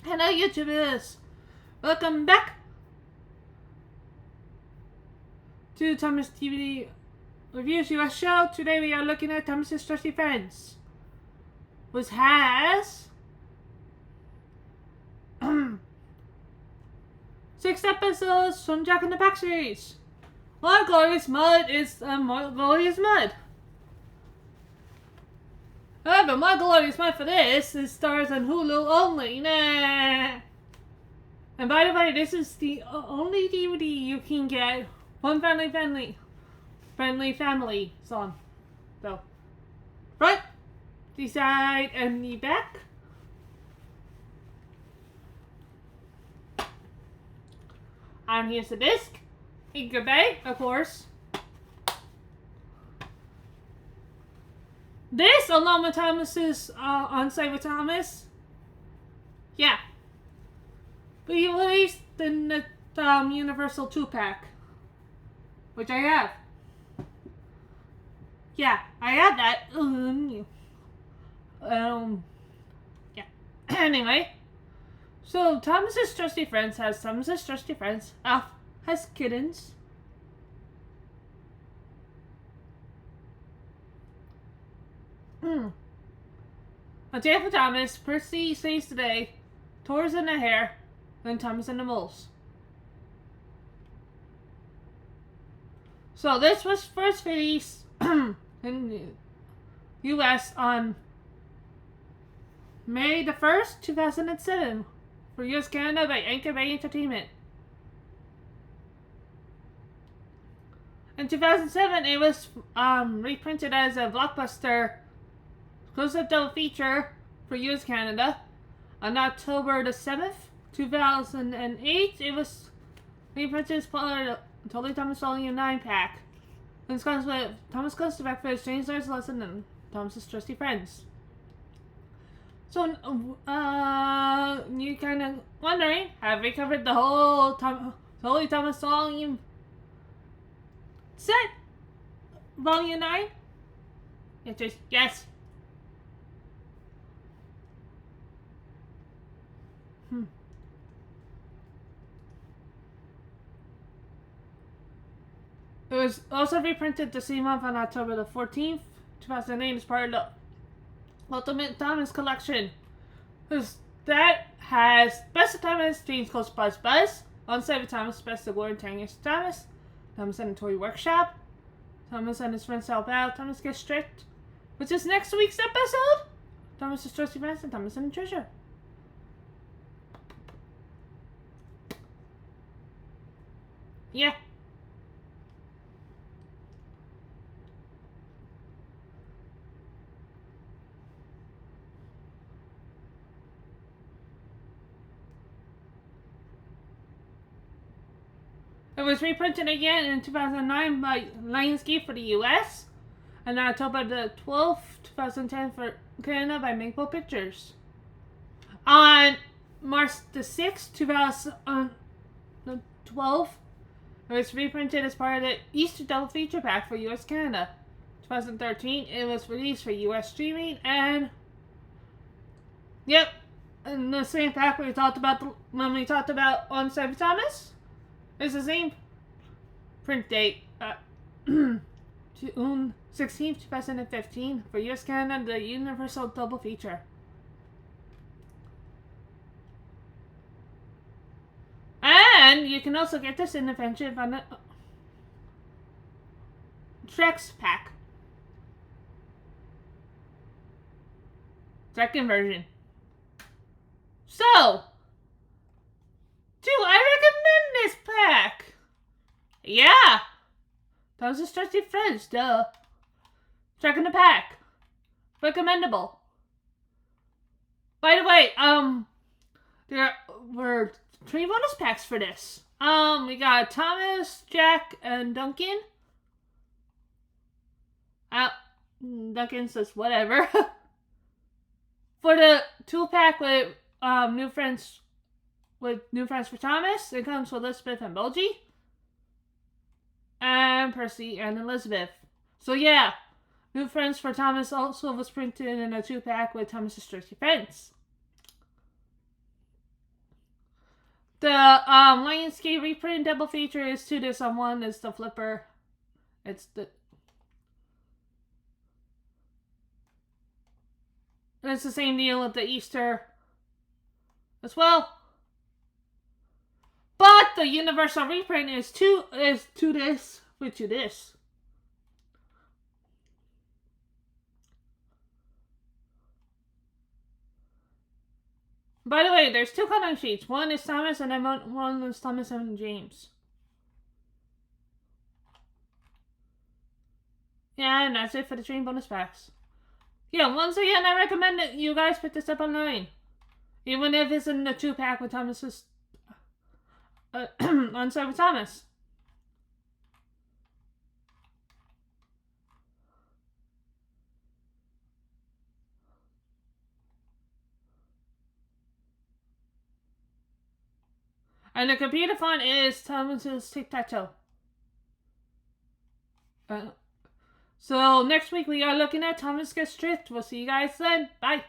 Hello YouTubers! Welcome back to Thomas TV Reviews US show. Today we are looking at Thomas's Trusty Friends, which has 6 episodes from Jack in the Pack series. More Glorious Mud is More Glorious Mud. However, More Glorious Mud for this is stars on Hulu only. Nah. And by the way, this is the only DVD you can get one friendly family song. So, front, the side, and the back. And here's the disc. Anchor Bay, of course. This, along with Thomas's On Site with Thomas. Yeah. We released in the Universal 2-pack, which I have. Yeah, I have that. Yeah. Anyway, so Thomas's Trusty Friends has Thomas's Trusty Friends. Alf has kittens. A day for Thomas. Percy saves the day. Tor's in the hair. And Thomas and the Moles. So this was first released in the US on May the 1st, 2007 for US Canada by Anchor Bay Entertainment. In 2007, it was reprinted as a blockbuster exclusive double feature for US Canada. On October the 7th, 2008, it was reprinted as part of the Totally Thomas Volume 9-pack. This comes with Thomas Goes to Breakfast, James Learns a Lesson, and Thomas's Trusty Friends. So, you're kind of wondering, have we covered the whole Totally Thomas Volume set? Volume 9? Yes. It was also reprinted the same month on October the 14th, 2008 as part of the Ultimate Thomas Collection. That has Best of Thomas, Dreams Close Buzz, On Site with Thomas, Best of War and Tangus Thomas, Thomas and the Toy Workshop, Thomas and his friends help out, Thomas Gets Strict, which is next week's episode, Thomas's Trusty Friends, and Thomas and the Treasure. Yeah. It was reprinted again in 2009 by Lionsgate for the US, and October the 12th, 2010 for Canada by Maple Pictures. On March the 6th, 2012, it was reprinted as part of the Easter Double Feature Pack for US Canada. 2013, it was released for US streaming, and yep, in the same pack we talked about when we talked about On Site with Thomas. It's the same print date, June 16th, 2015 for US Canada, the Universal Double Feature. And you can also get this in the Friendship on the Trex pack. Second version. So, do I recommend this pack? Yeah. Thomas's Trusty Friends, duh. Jack in the Pack. Recommendable. By the way, there were 3 bonus packs for this. We got Thomas, Jack, and Duncan. Duncan says whatever. For the 2-pack with New Friends for Thomas, it comes with Elizabeth and Boji, and Percy and Elizabeth. So yeah, New Friends for Thomas also was printed in a 2-pack with Thomas's Trusty Friends. The Lionsgate reprint double feature is 2 discs on 1. It's the flipper. It's the same deal with the Easter as well. But the universal reprint is 2 discs with 2 discs. By the way, there's 2 coloring sheets. One is Thomas and then one is Thomas and James. Yeah, and that's it for the train bonus packs. Yeah, once again, I recommend that you guys pick this up online. Even if it's in the 2-pack with Thomas's on side with Thomas. And the computer font is Thomas's tic-tac-toe. So next week we are looking at Thomas Gets Stripped. We'll see you guys then. Bye.